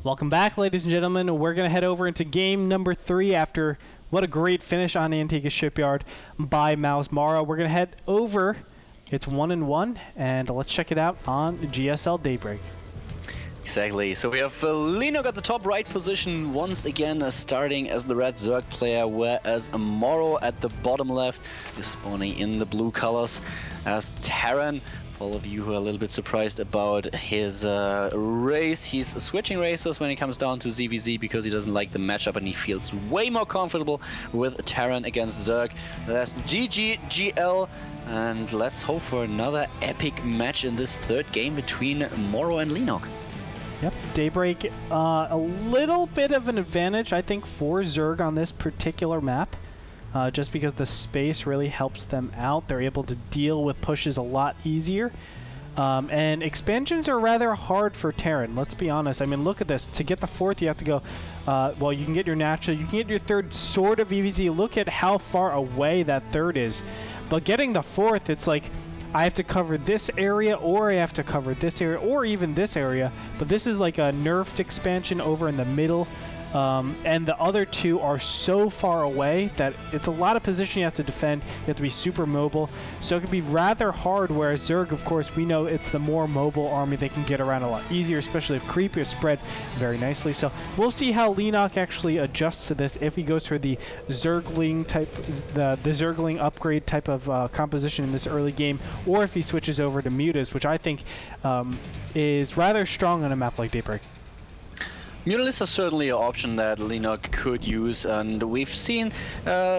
Welcome back, ladies and gentlemen. We're going to head over into game number 3 after what a great finish on Antigua Shipyard by Mouse Morrow. We're going to head over. It's 1-1, and let's check it out on GSL Daybreak. Exactly. So we have Leenock at the top right position once again, starting as the red Zerg player, whereas Morrow at the bottom left is spawning in the blue colors as Terran. For all of you who are a little bit surprised about his race, he's switching races when it comes down to ZVZ because he doesn't like the matchup and he feels way more comfortable with Terran against Zerg. That's GG-GL, and let's hope for another epic match in this third game between Morrow and Leenock. Yep, Daybreak, a little bit of an advantage, I think, for Zerg on this particular map. Just because the space really helps them out. They're able to deal with pushes a lot easier. And expansions are rather hard for Terran, let's be honest. I mean, look at this. To get the 4th, you have to go, well, you can get your natural, you can get your 3rd sort of EVZ. Look at how far away that 3rd is. But getting the 4th, it's like, I have to cover this area, or I have to cover this area, or even this area. But this is like a nerfed expansion over in the middle. And the other two are so far away that it's a lot of position you have to defend. You have to be super mobile. So it can be rather hard, whereas Zerg, of course, we know it's the more mobile army. They can get around a lot easier, especially if creep is spread very nicely. So we'll see how Leenock actually adjusts to this if he goes for the Zergling type, the Zergling upgrade type of composition in this early game, or if he switches over to Mutas, which I think is rather strong on a map like Daybreak. Mutalisks are certainly an option that Leenock could use, and we've seen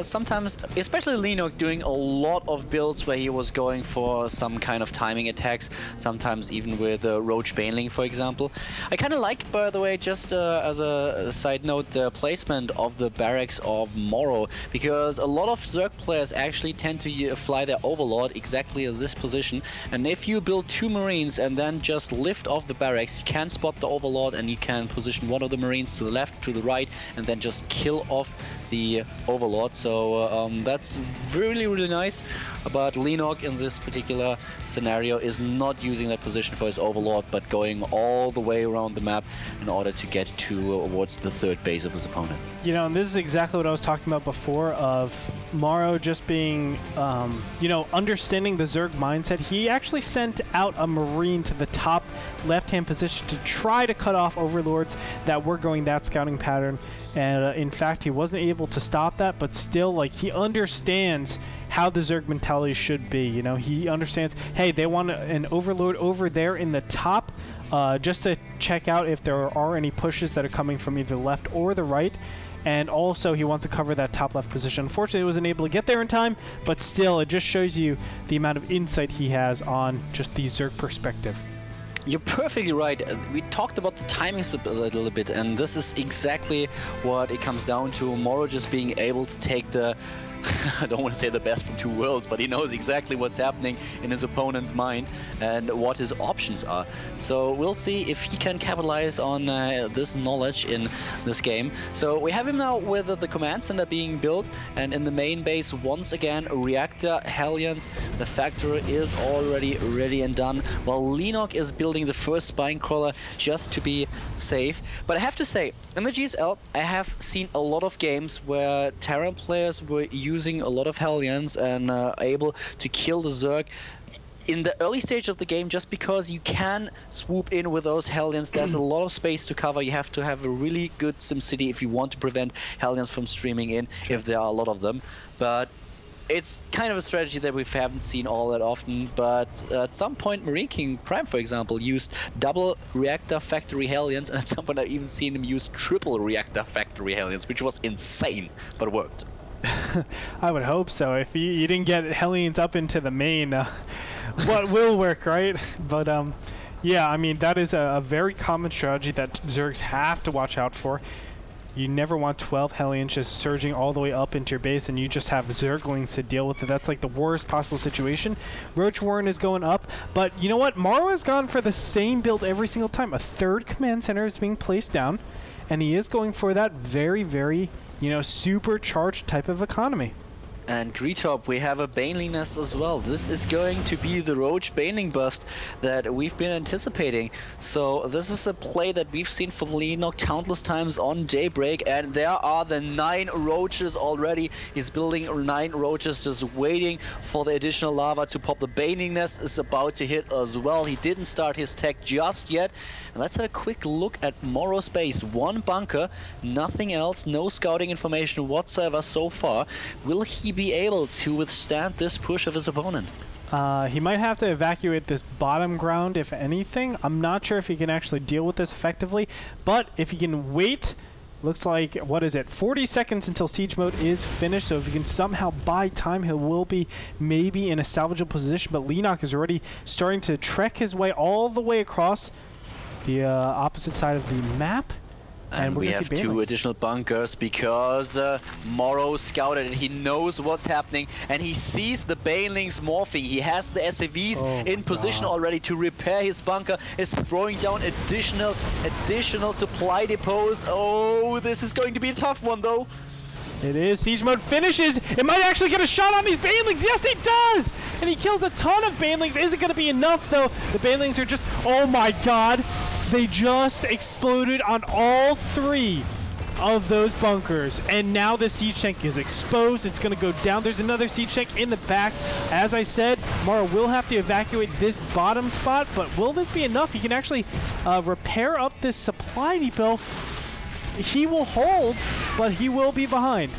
sometimes, especially Leenock, doing a lot of builds where he was going for some kind of timing attacks, sometimes even with Roach Baneling, for example. I kind of like, by the way, just as a side note, the placement of the barracks of Morrow, because a lot of Zerg players actually tend to fly their Overlord exactly at this position, and if you build 2 Marines and then just lift off the barracks, you can spot the Overlord and you can position one of the Marines to the left, to the right, and then just kill off the Overlord. So that's really, really nice. But Leenock in this particular scenario is not using that position for his Overlord, but going all the way around the map in order to get towards the 3rd base of his opponent. You know, and this is exactly what I was talking about before, of Morrow just being, you know, understanding the Zerg mindset. He actually sent out a Marine to the top left-hand position to try to cut off Overlords that were going that scouting pattern. And in fact, he wasn't able to stop that, but still, like, he understands how the Zerg mentality should be. You know, he understands, hey, they want an Overlord over there in the top just to check out if there are any pushes that are coming from either the left or the right. And also, he wants to cover that top left position. Unfortunately, he wasn't able to get there in time, but still, it just shows you the amount of insight he has on just the Zerg perspective. You're perfectly right. We talked about the timings a little bit, and this is exactly what it comes down to. Morrow just being able to take the I don't want to say the best from 2 worlds, but he knows exactly what's happening in his opponent's mind and what his options are. So we'll see if he can capitalize on this knowledge in this game. So we have him now with the command center being built, and in the main base, once again, reactor Hellions. The factory is already ready and done, while Leenock is building the first spine crawler just to be safe. But I have to say, in the GSL, I have seen a lot of games where Terran players were using a lot of Hellions and able to kill the Zerg in the early stage of the game, just because you can swoop in with those Hellions. There's a lot of space to cover. You have to have a really good SimCity if you want to prevent Hellions from streaming in, if there are a lot of them. But it's kind of a strategy that we haven't seen all that often, but at some point Marine King Prime, for example, used double reactor factory Hellions, and at some point I've even seen him use triple reactor factory Hellions, which was insane, but worked. I would hope so. If you didn't get Hellions up into the main, what will work, right? But yeah, I mean, that is a very common strategy that Zergs have to watch out for. You never want 12 Hellions just surging all the way up into your base and you just have Zerglings to deal with it. That's like the worst possible situation. Roach Warren is going up, but you know what? Morrow has gone for the same build every single time. A 3rd command center is being placed down, and he is going for that very, very, you know, supercharged type of economy. And Gretorp, we have a Baneling nest as well. This is going to be the Roach Baneling bust that we've been anticipating. So this is a play that we've seen from Leenock countless times on Daybreak, and there are the 9 roaches already. He's building 9 roaches, just waiting for the additional lava to pop. The Baneling nest is about to hit as well. He didn't start his tech just yet. And let's have a quick look at Morrow's base. 1 bunker, nothing else, no scouting information whatsoever so far. Will he be able to withstand this push of his opponent? He might have to evacuate this bottom ground, if anything. I'm not sure if he can actually deal with this effectively, but if he can wait, looks like, what is it, 40 seconds until siege mode is finished, so if he can somehow buy time, he will be maybe in a salvageable position, but Leenock is already starting to trek his way all the way across the opposite side of the map. And we have 2 additional bunkers because Morrow scouted it. He knows what's happening and he sees the Banelings morphing. He has the SAVs in position already to repair his bunker. Is throwing down additional supply depots. Oh, this is going to be a tough one though. It is. Siege mode finishes. It might actually get a shot on these Banelings. Yes, it does! And he kills a ton of Banelings. Is it going to be enough, though? The Banelings are just... Oh, my God. They just exploded on all 3 of those bunkers. And now the siege tank is exposed. It's going to go down. There's another siege tank in the back. As I said, Morrow will have to evacuate this bottom spot. But will this be enough? He can actually repair up this supply depot. He will hold, but he will be behind.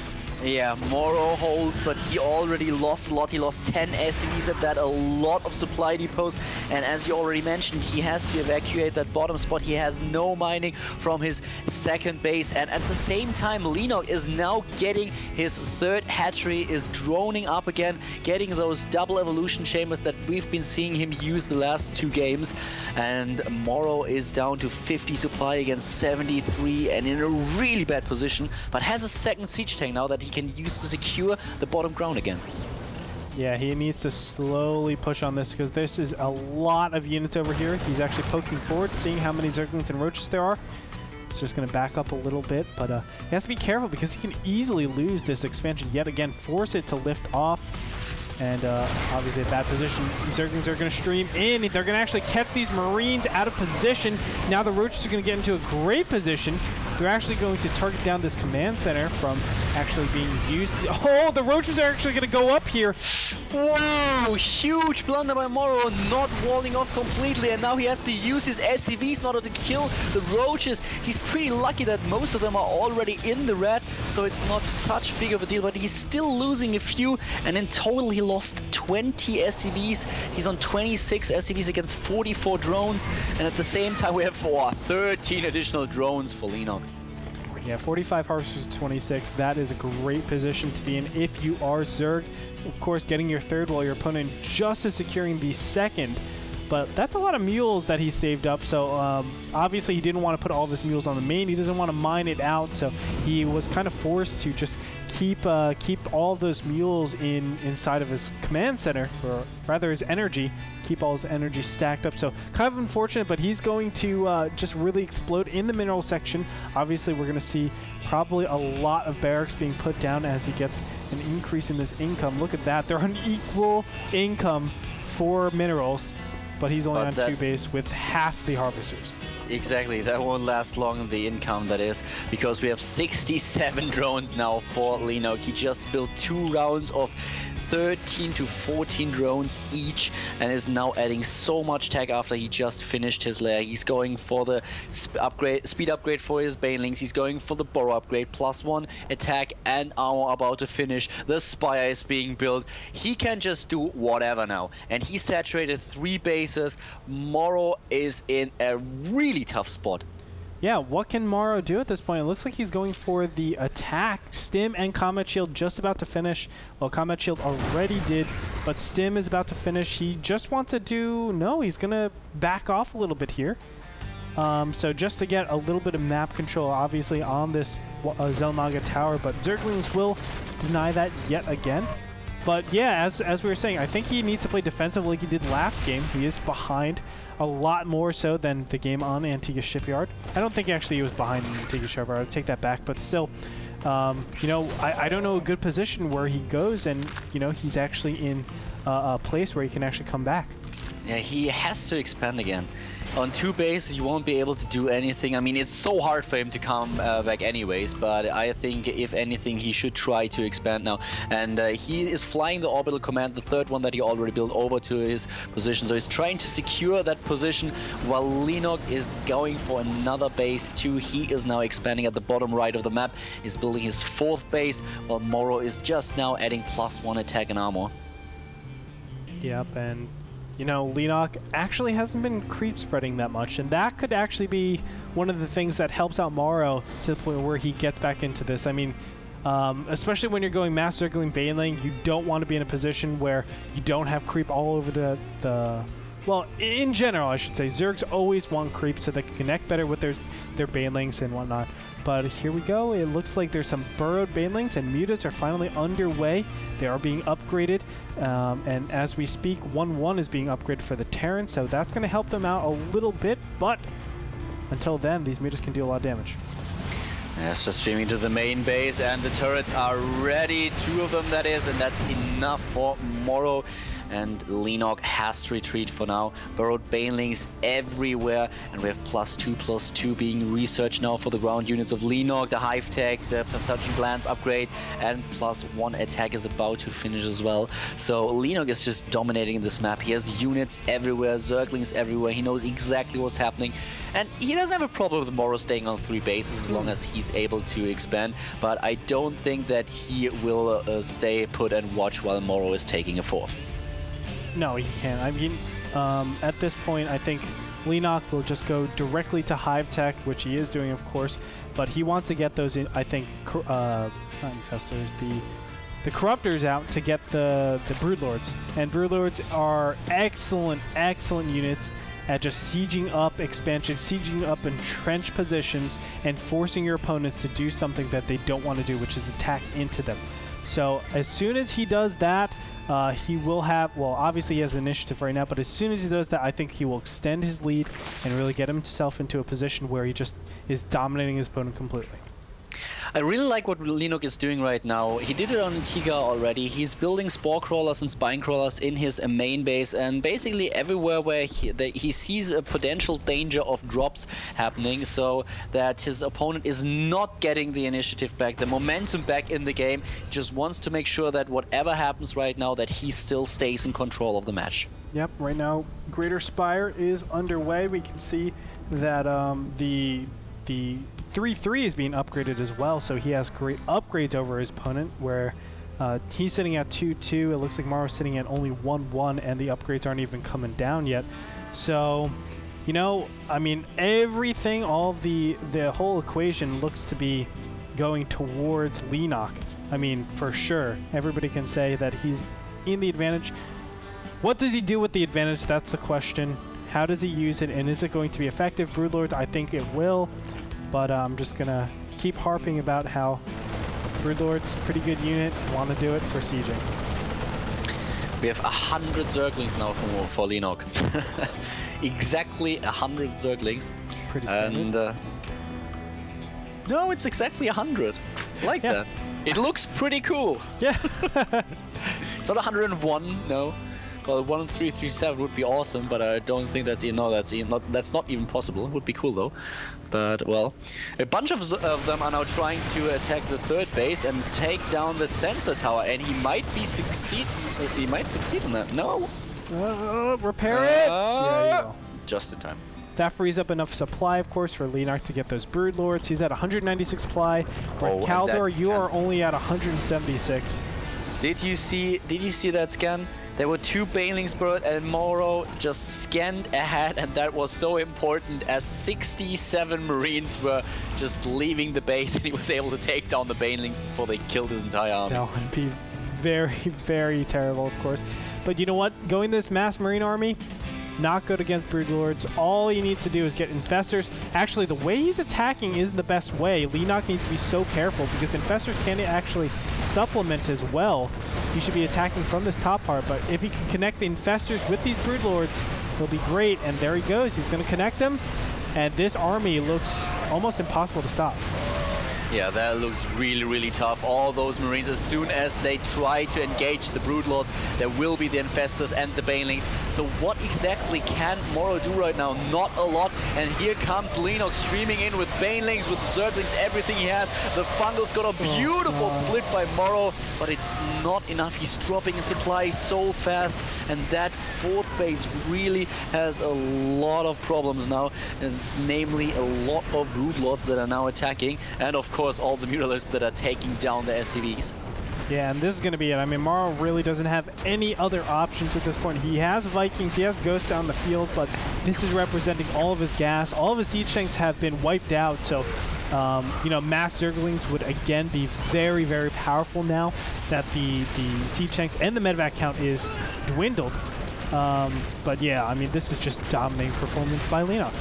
Yeah, Morrow holds, but he already lost a lot. He lost 10 SCVs at that, a lot of supply depots. And as you already mentioned, he has to evacuate that bottom spot. He has no mining from his second base. And at the same time, Leenock is now getting his 3rd hatchery, is droning up again, getting those double evolution chambers that we've been seeing him use the last 2 games. And Morrow is down to 50 supply against 73 and in a really bad position, but has a 2nd siege tank now that he can use to secure the bottom ground again. Yeah, he needs to slowly push on this because this is a lot of units over here. He's actually poking forward, seeing how many Zerglings and Roaches there are. It's just going to back up a little bit, but he has to be careful because he can easily lose this expansion yet again, force it to lift off. And obviously a bad position. Zerglings are going to stream in. They're going to actually catch these Marines out of position. Now the Roaches are going to get into a great position. They're actually going to target down this command center from actually being used. Oh, the Roaches are actually going to go up here. Wow, huge blunder by Morrow, not walling off completely, and now he has to use his SCVs in order to kill the Roaches. He's pretty lucky that most of them are already in the red, so it's not such big of a deal, but he's still losing a few, and in total he lost 20 SCVs. He's on 26 SCVs against 44 drones, and at the same time we have 13 additional drones for Leenock. Yeah, 45 harvesters to 26. That is a great position to be in if you are Zerg. Of course, getting your 3rd while your opponent just is securing the 2nd. But that's a lot of mules that he saved up. So obviously he didn't want to put all of his mules on the main. He doesn't want to mine it out. So he was kind of forced to just keep all of those mules inside of his command center, or rather his energy, keep all his energy stacked up. So kind of unfortunate, but he's going to just really explode in the mineral section. Obviously we're going to see probably a lot of barracks being put down as he gets an increase in this income. Look at that. They're on equal income for minerals, but he's only on 2 base with half the harvesters. Exactly, that won't last long, the income that is, because we have 67 drones now for Leenock. He just built 2 rounds of 13 to 14 drones each and is now adding so much tech after he just finished his lair. He's going for the speed upgrade for his Banelings. He's going for the Burrow upgrade, +1 attack and armor about to finish. The Spire is being built. He can just do whatever now. And he saturated 3 bases. Morrow is in a really tough spot. Yeah, what can Morrow do at this point? It looks like he's going for the attack. Stim and Combat Shield just about to finish. Well, Combat Shield already did, but Stim is about to finish. He just wants to do... No, he's going to back off a little bit here. So just to get a little bit of map control, obviously, on this Xel'Naga tower, but Zerglings will deny that yet again. But yeah, as we were saying, I think he needs to play defensive like he did last game. He is behind a lot more so than the game on Antigua Shipyard. I don't think actually he was behind Antigua Shipyard. I'd take that back, but still, You know, I don't know a good position where he goes and, you know, he's actually in a place where he can actually come back. Yeah, he has to expand again. On 2 bases, you won't be able to do anything. I mean, it's so hard for him to come back anyways, but I think, if anything, he should try to expand now. And he is flying the orbital command, the 3rd one that he already built, over to his position. So he's trying to secure that position, while Leenock is going for another base too. He is now expanding at the bottom right of the map. He's building his 4th base, while Morrow is just now adding +1 attack and armor. Yep, and you know, Leenock actually hasn't been creep spreading that much, and that could actually be one of the things that helps out Morrow to the point where he gets back into this. I mean, especially when you're going mass circling Baneling, you don't want to be in a position where you don't have creep all over the well, in general, I should say, Zergs always want creep so they can connect better with their Banelings and whatnot. But here we go. It looks like there's some burrowed Banelings, and mutas are finally underway. They are being upgraded, and as we speak, 1-1 is being upgraded for the Terran, so that's going to help them out a little bit, but until then, these mutas can do a lot of damage. Yes, just streaming to the main base, and the turrets are ready. 2 of them, that is, and that's enough for Morrow. And Leenock has to retreat for now. Burrowed Banelings everywhere, and we have +2/+2 being researched now for the ground units of Leenock. The Hive Tech, the Pathogen Glance upgrade, and +1 attack is about to finish as well. So Leenock is just dominating this map. He has units everywhere, Zerglings everywhere. He knows exactly what's happening, and he doesn't have a problem with Morrow staying on 3 bases as long as he's able to expand. But I don't think that he will stay put and watch while Morrow is taking a 4th. No, he can't. I mean, at this point, I think Leenock will just go directly to Hive Tech, which he is doing, of course, but he wants to get those, I think, not Infestors, the Corruptors out to get the Broodlords. And Broodlords are excellent, excellent units at just sieging up expansion, sieging up entrenched positions, and forcing your opponents to do something that they don't want to do, which is attack into them. So as soon as he does that, he will have, well, obviously he has initiative right now, but as soon as he does that, I think he will extend his lead and really get himself into a position where he just is dominating his opponent completely. I really like what Leenock is doing right now. He did it on Tiga already. He's building Spore Crawlers and Spine Crawlers in his main base, and basically everywhere where he sees a potential danger of drops happening, so that his opponent is not getting the initiative back, the momentum back in the game. He just wants to make sure that whatever happens right now, that he still stays in control of the match. Yep, right now Greater Spire is underway. We can see that the 3-3 is being upgraded as well, so he has great upgrades over his opponent, where he's sitting at 2-2. It looks like Morrow's sitting at only 1-1, and the upgrades aren't even coming down yet. So, you know, I mean, everything, all of the whole equation looks to be going towards Leenock. I mean, for sure, everybody can say that he's in the advantage. What does he do with the advantage? That's the question. How does he use it, and is it going to be effective? Broodlords, I think it will. But I'm just going to keep harping about how Broodlord's a pretty good unit, want to do it for sieging. We have 100 Zerglings now for Leenock. Exactly 100 Zerglings. Pretty standard. And, no, it's exactly 100. I like that. It looks pretty cool. Yeah. It's not 101, no. Well, 1337 would be awesome, but I don't think that's not even possible. It would be cool though. But well, a bunch of them are now trying to attack the 3rd base and take down the sensor tower, and he might succeed. He might succeed in that. No. Repair it. Yeah, you go. Just in time. That frees up enough supply, of course, for Leenock to get those Broodlords. He's at 196 supply. Whereas Khaldor, you are only at 176. Did you see that scan? There were 2 Banelings burrowed, and Morrow just scanned ahead, and that was so important as 67 Marines were just leaving the base, and he was able to take down the Banelings before they killed his entire army. That would be very, very terrible, of course. But you know what? Going this mass Marine army, not good against Broodlords. All he needs to do is get Infestors. Actually, the way he's attacking isn't the best way. Leenock needs to be so careful, because Infestors can actually supplement as well. He should be attacking from this top part, but if he can connect the Infestors with these Broodlords, he'll be great. And there he goes. He's going to connect them, and this army looks almost impossible to stop. Yeah, that looks really, really tough. All those Marines, as soon as they try to engage the Broodlords, there will be the Infestors and the Banelings. So what exactly can Morrow do right now? Not a lot. And here comes Leenock streaming in with Banelings, with Zerglings, everything he has. The Fungal's got a beautiful split by Morrow, but it's not enough. He's dropping his supply so fast, and that fourth base really has a lot of problems now, and namely a lot of Broodlords that are now attacking, and of course all the Muralists that are taking down the SCVs. Yeah, and this is going to be it. I mean, Morrow really doesn't have any other options at this point. He has Vikings, he has Ghosts on the field, but this is representing all of his gas. All of his siege tanks have been wiped out, so you know, mass Zerglings would again be very, very powerful now that the siege tanks and the medevac count is dwindled. But yeah, I mean, this is just dominating performance by Leenock.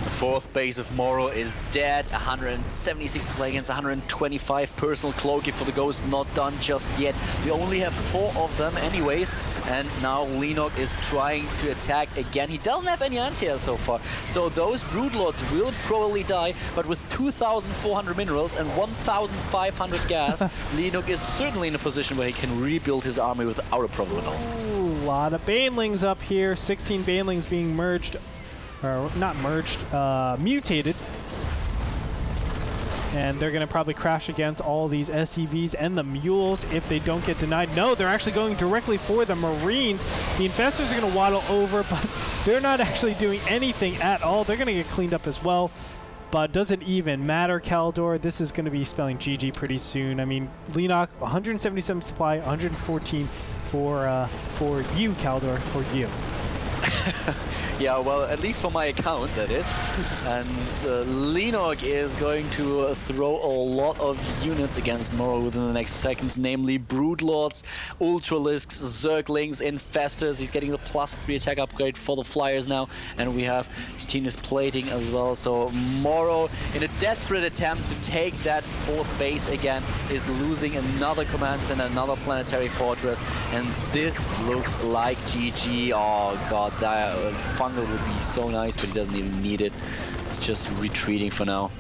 The fourth base of Morrow is dead. 176 to play against 125 personal cloaking for the Ghost, not done just yet. We only have 4 of them anyways, and now Leenock is trying to attack again. He doesn't have any anti-air so far, so those Broodlords will probably die, but with 2,400 minerals and 1,500 gas, Leenock is certainly in a position where he can rebuild his army without a problem at all. Ooh, a lot of Banelings up here. 16 Banelings being merged. Or not merged, mutated. And they're going to probably crash against all these SCVs and the mules if they don't get denied. No, they're actually going directly for the Marines. The Infestors are going to waddle over, but they're not actually doing anything at all. They're going to get cleaned up as well. But does it even matter, Khaldor? This is going to be spelling GG pretty soon. I mean, Leenock, 177 supply, 114 for you, Khaldor, for you. Yeah, well, at least for my account, that is. And Leenock is going to throw a lot of units against Morrow within the next seconds, namely Broodlords, Ultralisks, Zerglings, Infestors. He's getting the +3 attack upgrade for the Flyers now, and we have Chitinous plating as well. So Morrow, in a desperate attempt to take that fourth base again, is losing another command center, another planetary fortress, and this looks like GG. Oh god, that Fungal would be so nice, but he doesn't even need it. It's just retreating for now.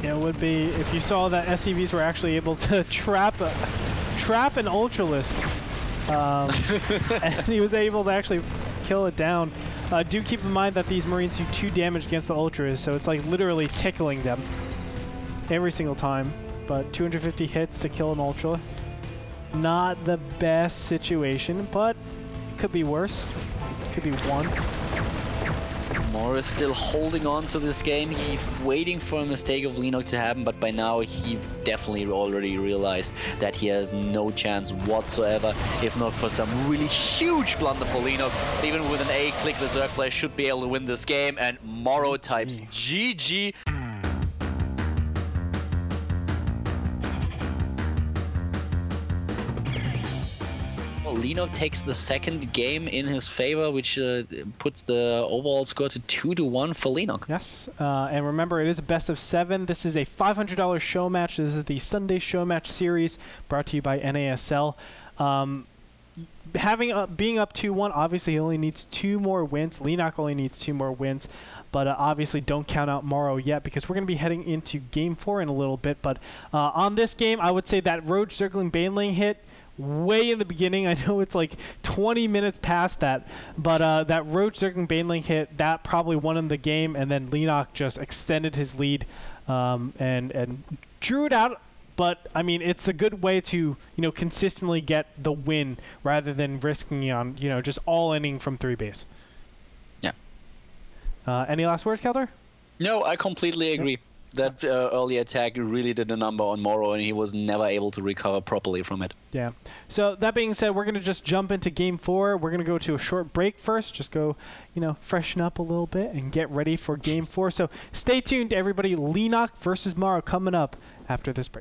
Yeah, it would be if you saw that SCVs were actually able to trap an Ultralisk, and he was able to actually kill it down. Do keep in mind that these Marines do 2 damage against the Ultras, so it's like literally tickling them every single time. But 250 hits to kill an Ultra. Not the best situation, but it could be worse. Could be 1. Morrow is still holding on to this game. He's waiting for a mistake of Leenock to happen, but by now he definitely already realized that he has no chance whatsoever, if not for some really huge blunder for Leenock. Even with an A-click, the Zerg player should be able to win this game, and Morrow types GG. Leenock takes the second game in his favor, which puts the overall score to 2-1 for Leenock. Yes, and remember, it is a best of 7. This is a $500 show match. This is the Sunday show match series brought to you by NASL. Being up 2-1, obviously he only needs 2 more wins. Leenock only needs 2 more wins. But obviously don't count out Morrow yet, because we're going to be heading into Game 4 in a little bit. But on this game, I would say that Roach Circling Baneling hit way in the beginning. I know it's like 20 minutes past that, but that Roach Circling Baneling hit, that probably won him the game, and then Leenock just extended his lead and drew it out. But I mean, it's a good way to, you know, consistently get the win rather than risking on, you know, just all-inning from 3 base. Yeah. Any last words, Khaldor? No, I completely agree. That early attack really did a number on Morrow, and he was never able to recover properly from it. Yeah. So that being said, we're going to just jump into Game 4. We're going to go to a short break first. Just go, you know, freshen up a little bit and get ready for Game 4. So stay tuned, everybody. Leenock versus Morrow coming up after this break.